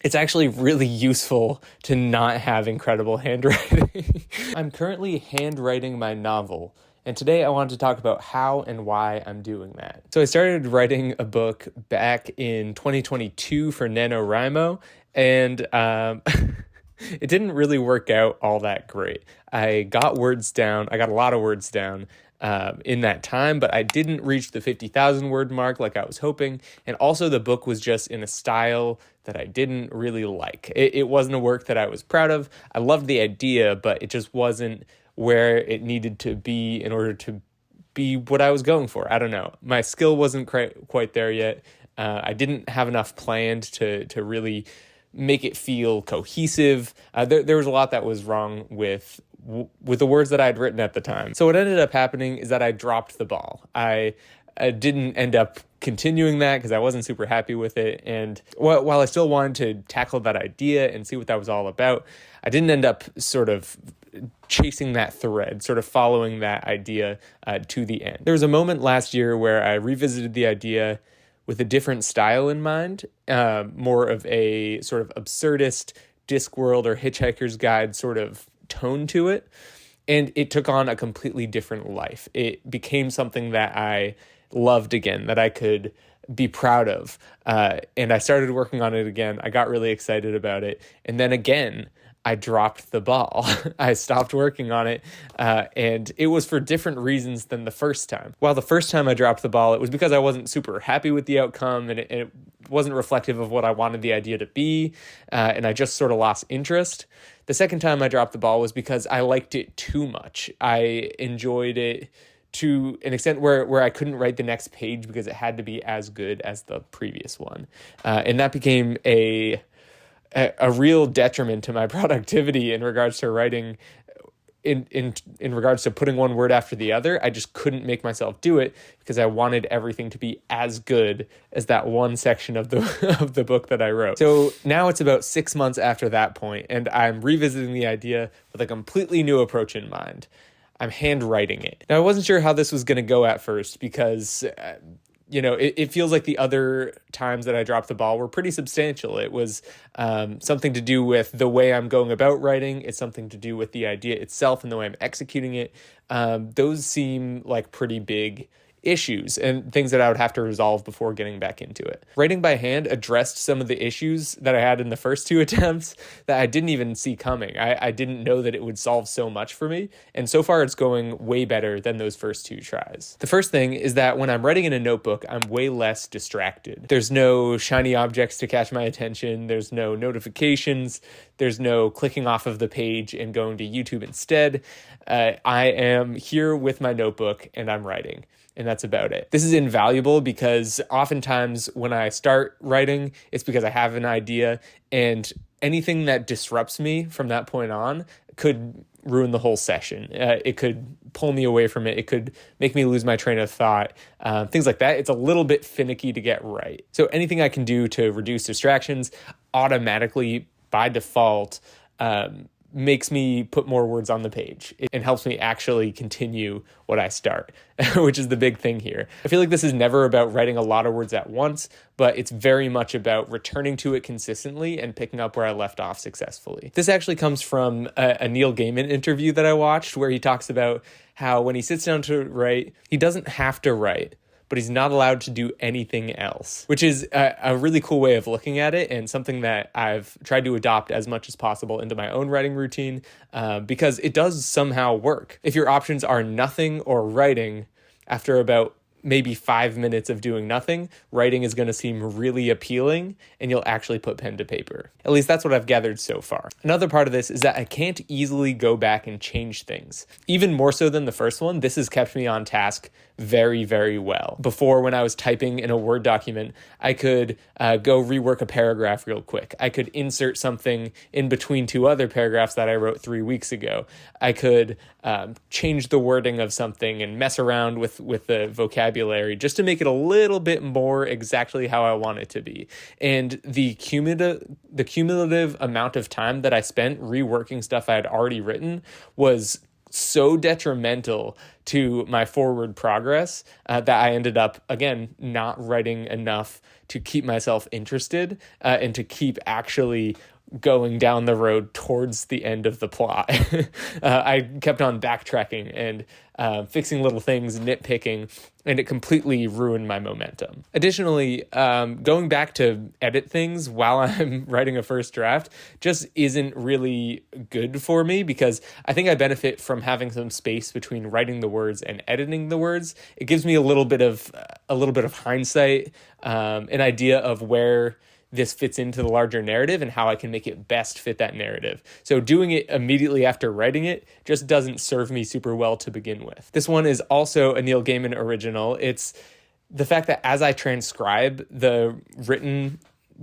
It's actually really useful to not have incredible handwriting. I'm currently handwriting my novel, and today I wanted to talk about how and why I'm doing that. So I started writing a book back in 2022 for NaNoWriMo, and it didn't really work out all that great. I got a lot of words down in that time, but I didn't reach the 50,000 word mark like I was hoping. And also, the book was just in a style that I didn't really like. It wasn't a work that I was proud of. I loved the idea, but it just wasn't where it needed to be in order to be what I was going for. I don't know. My skill wasn't quite there yet. I didn't have enough planned to really make it feel cohesive. There was a lot that was wrong with the words that I had written at the time. So what ended up happening is that I dropped the ball. I didn't end up continuing that because I wasn't super happy with it. And while I still wanted to tackle that idea and see what that was all about, I didn't end up sort of chasing that thread, sort of following that idea to the end. There was a moment last year where I revisited the idea with a different style in mind, more of a sort of absurdist Discworld or Hitchhiker's Guide sort of tone to it. And it took on a completely different life. It became something that I loved again, that I could be proud of. And I started working on it again. I got really excited about it. And then again, I dropped the ball. I stopped working on it, and it was for different reasons than the first time. While the first time I dropped the ball, it was because I wasn't super happy with the outcome, and it wasn't reflective of what I wanted the idea to be, and I just sort of lost interest. The second time I dropped the ball was because I liked it too much. I enjoyed it to an extent where I couldn't write the next page because it had to be as good as the previous one. And that became a real detriment to my productivity in regards to writing, in regards to putting one word after the other. I just couldn't make myself do it because I wanted everything to be as good as that one section of the of the book that I wrote. So now it's about 6 months after that point, and I'm revisiting the idea with a completely new approach in mind. I'm handwriting it. Now, I wasn't sure how this was going to go at first because it feels like the other times that I dropped the ball were pretty substantial. It was something to do with the way I'm going about writing. It's something to do with the idea itself and the way I'm executing it. Those seem like pretty big issues and things that I would have to resolve before getting back into it. Writing by hand addressed some of the issues that I had in the first two attempts that I didn't even see coming. I didn't know that it would solve so much for me, and so far it's going way better than those first two tries. The first thing is that when I'm writing in a notebook, I'm way less distracted. There's no shiny objects to catch my attention. There's no notifications. There's no clicking off of the page and going to YouTube instead. I am here with my notebook and I'm writing. And that's about it. This is invaluable because oftentimes when I start writing, it's because I have an idea, and anything that disrupts me from that point on could ruin the whole session. It could pull me away from it. It could make me lose my train of thought. Things like that. It's a little bit finicky to get right. So anything I can do to reduce distractions automatically, by default, makes me put more words on the page and helps me actually continue what I start, which is the big thing here. I feel like this is never about writing a lot of words at once, but it's very much about returning to it consistently and picking up where I left off successfully. This actually comes from a Neil Gaiman interview that I watched where he talks about how when he sits down to write, he doesn't have to write, but he's not allowed to do anything else, which is a really cool way of looking at it and something that I've tried to adopt as much as possible into my own writing routine because it does somehow work. If your options are nothing or writing, after about maybe 5 minutes of doing nothing, writing is going to seem really appealing and you'll actually put pen to paper. At least that's what I've gathered so far. Another part of this is that I can't easily go back and change things. Even more so than the first one, this has kept me on task very, very well. Before, when I was typing in a Word document, I could go rework a paragraph real quick. I could insert something in between two other paragraphs that I wrote 3 weeks ago. I could change the wording of something and mess around with the vocabulary just to make it a little bit more exactly how I want it to be. And the cumulative amount of time that I spent reworking stuff I had already written was so detrimental to my forward progress that I ended up, again, not writing enough to keep myself interested and to keep actually going down the road towards the end of the plot. I kept on backtracking and fixing little things, nitpicking, and it completely ruined my momentum. Additionally, going back to edit things while I'm writing a first draft just isn't really good for me, because I think I benefit from having some space between writing the words and editing the words. It gives me a little bit of hindsight, an idea of where this fits into the larger narrative and how I can make it best fit that narrative. So doing it immediately after writing it just doesn't serve me super well to begin with. This one is also a Neil Gaiman original. It's the fact that as I transcribe the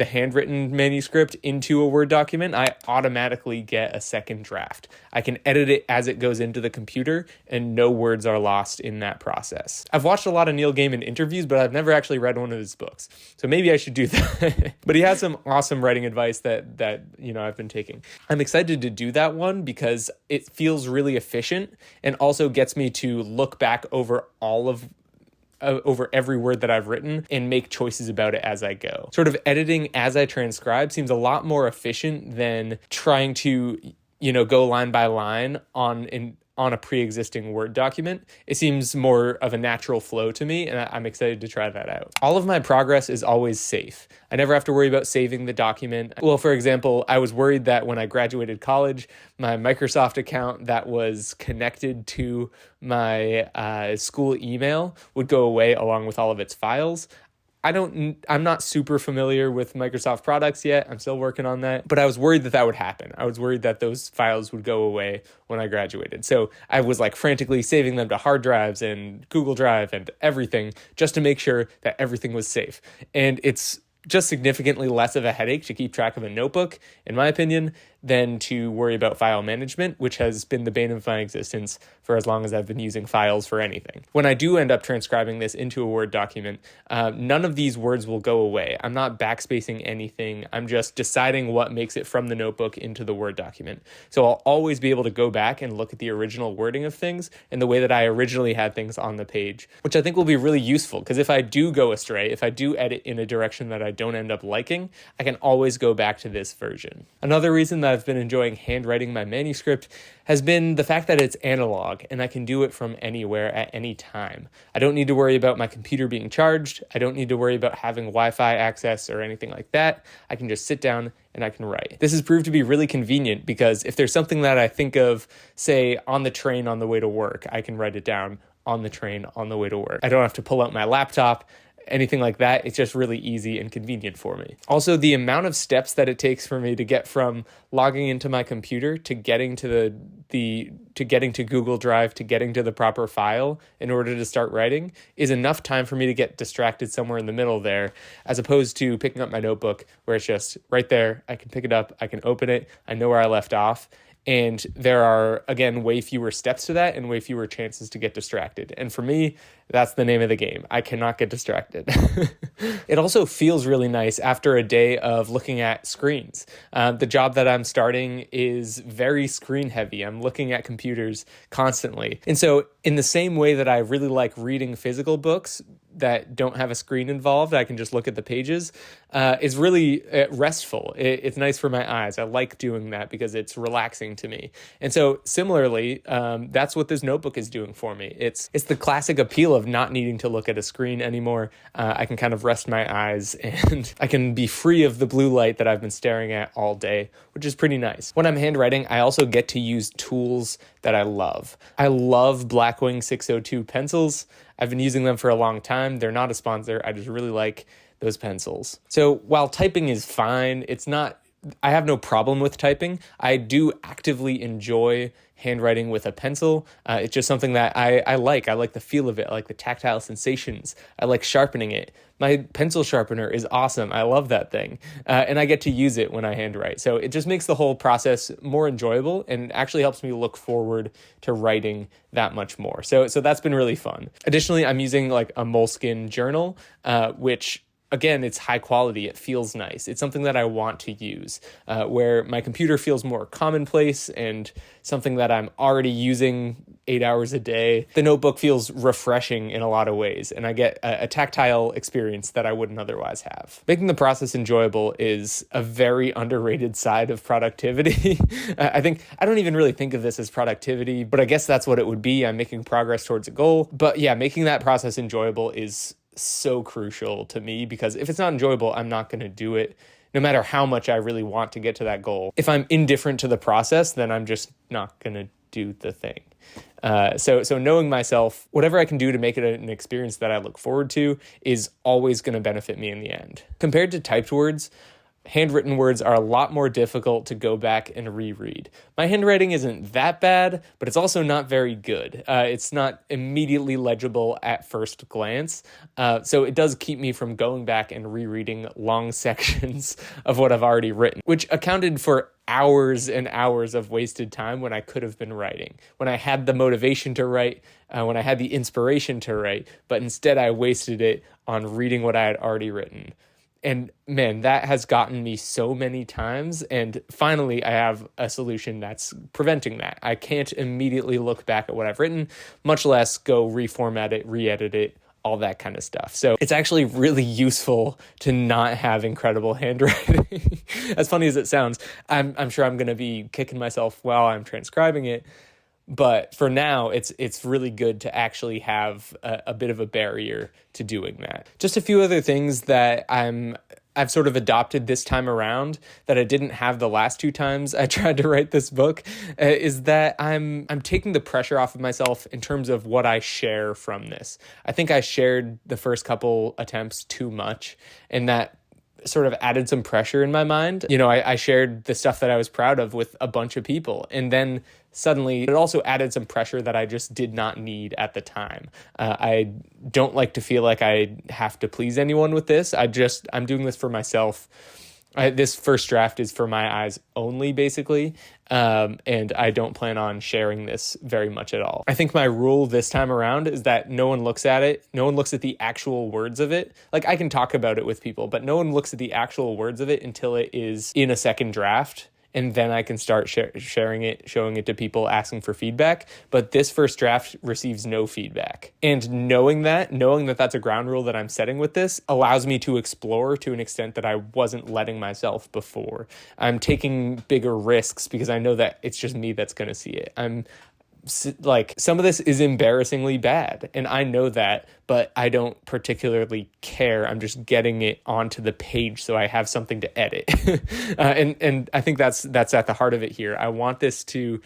handwritten manuscript into a Word document, I automatically get a second draft. I can edit it as it goes into the computer, and no words are lost in that process. I've watched a lot of Neil Gaiman interviews, but I've never actually read one of his books. So maybe I should do that. But he has some awesome writing advice that I've been taking. I'm excited to do that one because it feels really efficient and also gets me to look back over over every word that I've written and make choices about it as I go. Sort of editing as I transcribe seems a lot more efficient than trying to, go line by line on a pre-existing Word document. It seems more of a natural flow to me, and I'm excited to try that out. All of my progress is always safe. I never have to worry about saving the document. Well, for example, I was worried that when I graduated college, my Microsoft account that was connected to my school email would go away along with all of its files. I'm not super familiar with Microsoft products yet. I'm still working on that, but I was worried that would happen. I was worried that those files would go away when I graduated. So I was frantically saving them to hard drives and Google Drive and everything just to make sure that everything was safe. And it's just significantly less of a headache to keep track of a notebook, in my opinion, than to worry about file management, which has been the bane of my existence for as long as I've been using files for anything. When I do end up transcribing this into a Word document, none of these words will go away. I'm not backspacing anything. I'm just deciding what makes it from the notebook into the Word document. So I'll always be able to go back and look at the original wording of things and the way that I originally had things on the page, which I think will be really useful, because if I do go astray, if I do edit in a direction that I don't end up liking, I can always go back to this version. Another reason that I've been enjoying handwriting my manuscript has been the fact that it's analog and I can do it from anywhere at any time. I don't need to worry about my computer being charged. I don't need to worry about having Wi-Fi access or anything like that. I can just sit down and I can write. This has proved to be really convenient because if there's something that I think of, say, on the train on the way to work, I can write it down on the train on the way to work. I don't have to pull out my laptop, anything like that. It's just really easy and convenient for me. Also, the amount of steps that it takes for me to get from logging into my computer to getting to getting to Google Drive to getting to the proper file in order to start writing is enough time for me to get distracted somewhere in the middle there, as opposed to picking up my notebook where it's just right there. I can pick it up, I can open it, I know where I left off. And there are, again, way fewer steps to that and way fewer chances to get distracted. And for me, that's the name of the game. I cannot get distracted. It also feels really nice after a day of looking at screens. The job that I'm starting is very screen heavy. I'm looking at computers constantly. And so in the same way that I really like reading physical books that don't have a screen involved, I can just look at the pages, is really restful. It's nice for my eyes. I like doing that because it's relaxing to me. And so similarly, that's what this notebook is doing for me. It's the classic appeal of not needing to look at a screen anymore. I can kind of rest my eyes and I can be free of the blue light that I've been staring at all day, which is pretty nice. When I'm handwriting, I also get to use tools that I love. I love Blackwing 602 pencils. I've been using them for a long time. They're not a sponsor. I just really like those pencils. So while typing is fine, I have no problem with typing. I do actively enjoy handwriting with a pencil. It's just something that I like. I like the feel of it. I like the tactile sensations. I like sharpening it. My pencil sharpener is awesome. I love that thing. And I get to use it when I handwrite. So it just makes the whole process more enjoyable and actually helps me look forward to writing that much more. So that's been really fun. Additionally, I'm using like a Moleskine journal, which again, it's high quality. It feels nice. It's something that I want to use, where my computer feels more commonplace and something that I'm already using 8 hours a day. The notebook feels refreshing in a lot of ways, and I get a tactile experience that I wouldn't otherwise have. Making the process enjoyable is a very underrated side of productivity. I don't even really think of this as productivity, but I guess that's what it would be. I'm making progress towards a goal. But yeah, making that process enjoyable is so crucial to me, because if it's not enjoyable, I'm not going to do it, no matter how much I really want to get to that goal. If I'm indifferent to the process, then I'm just not going to do the thing. So knowing myself, whatever I can do to make it an experience that I look forward to is always going to benefit me in the end. Compared to typed words, handwritten words are a lot more difficult to go back and reread. My handwriting isn't that bad, but it's also not very good. It's not immediately legible at first glance. So it does keep me from going back and rereading long sections of what I've already written, which accounted for hours and hours of wasted time when I could have been writing, when I had the motivation to write, when I had the inspiration to write, but instead I wasted it on reading what I had already written. And man, that has gotten me so many times. And finally, I have a solution that's preventing that. I can't immediately look back at what I've written, much less go reformat it, re-edit it, all that kind of stuff. So it's actually really useful to not have incredible handwriting. As funny as it sounds, I'm sure I'm going to be kicking myself while I'm transcribing it. But for now, it's really good to actually have a bit of a barrier to doing that. Just a few other things that I've sort of adopted this time around that I didn't have the last two times I tried to write this book, is that I'm taking the pressure off of myself in terms of what I share from this. I think I shared the first couple attempts too much, and that sort of added some pressure in my mind. You know, I shared the stuff that I was proud of with a bunch of people, and then suddenly it also added some pressure that I just did not need at the time. I don't like to feel like I have to please anyone with this. I'm doing this for myself. This first draft is for my eyes only, basically, and I don't plan on sharing this very much at all. I think my rule this time around is that no one looks at it. No one looks at the actual words of it. Like, I can talk about it with people, but no one looks at the actual words of it until it is in a second draft. And then I can start sharing it, showing it to people, asking for feedback. But this first draft receives no feedback. And knowing that that's a ground rule that I'm setting with this allows me to explore to an extent that I wasn't letting myself before. I'm taking bigger risks because I know that it's just me that's going to see it. Like, some of this is embarrassingly bad, and I know that, but I don't particularly care. I'm just getting it onto the page so I have something to edit. And I think that's at the heart of it here. I want this to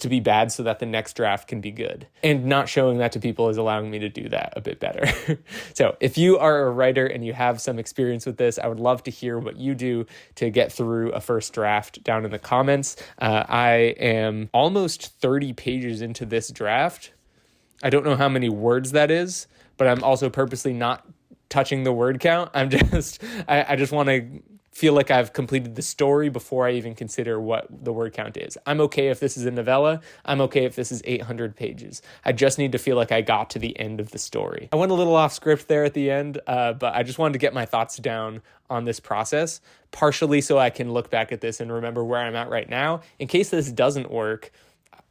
be bad so that the next draft can be good. And not showing that to people is allowing me to do that a bit better. So if you are a writer and you have some experience with this, I would love to hear what you do to get through a first draft down in the comments. I am almost 30 pages into this draft. I don't know how many words that is, but I'm also purposely not touching the word count. I just want to feel like I've completed the story before I even consider what the word count is. I'm okay if this is a novella. I'm okay if this is 800 pages. I just need to feel like I got to the end of the story. I went a little off script there at the end, but I just wanted to get my thoughts down on this process, partially so I can look back at this and remember where I'm at right now. In case this doesn't work,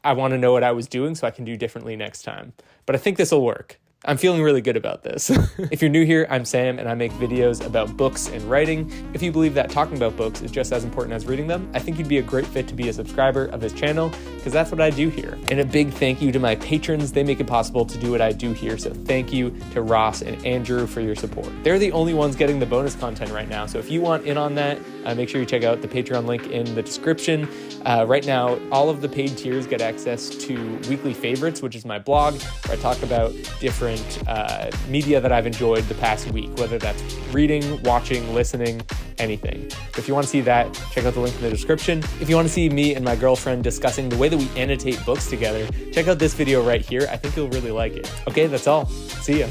I want to know what I was doing so I can do differently next time. But I think this will work. I'm feeling really good about this. If you're new here, I'm Sam, and I make videos about books and writing. If you believe that talking about books is just as important as reading them, I think you'd be a great fit to be a subscriber of this channel, because that's what I do here. And a big thank you to my patrons. They make it possible to do what I do here, so thank you to Ross and Andrew for your support. They're the only ones getting the bonus content right now, so if you want in on that, make sure you check out the Patreon link in the description. Right now, all of the paid tiers get access to weekly favorites, which is my blog, where I talk about different media that I've enjoyed the past week, whether that's reading, watching, listening, anything. So if you want to see that, check out the link in the description. If you want to see me and my girlfriend discussing the way that we annotate books together, check out this video right here. I think you'll really like it. Okay, that's all. See ya.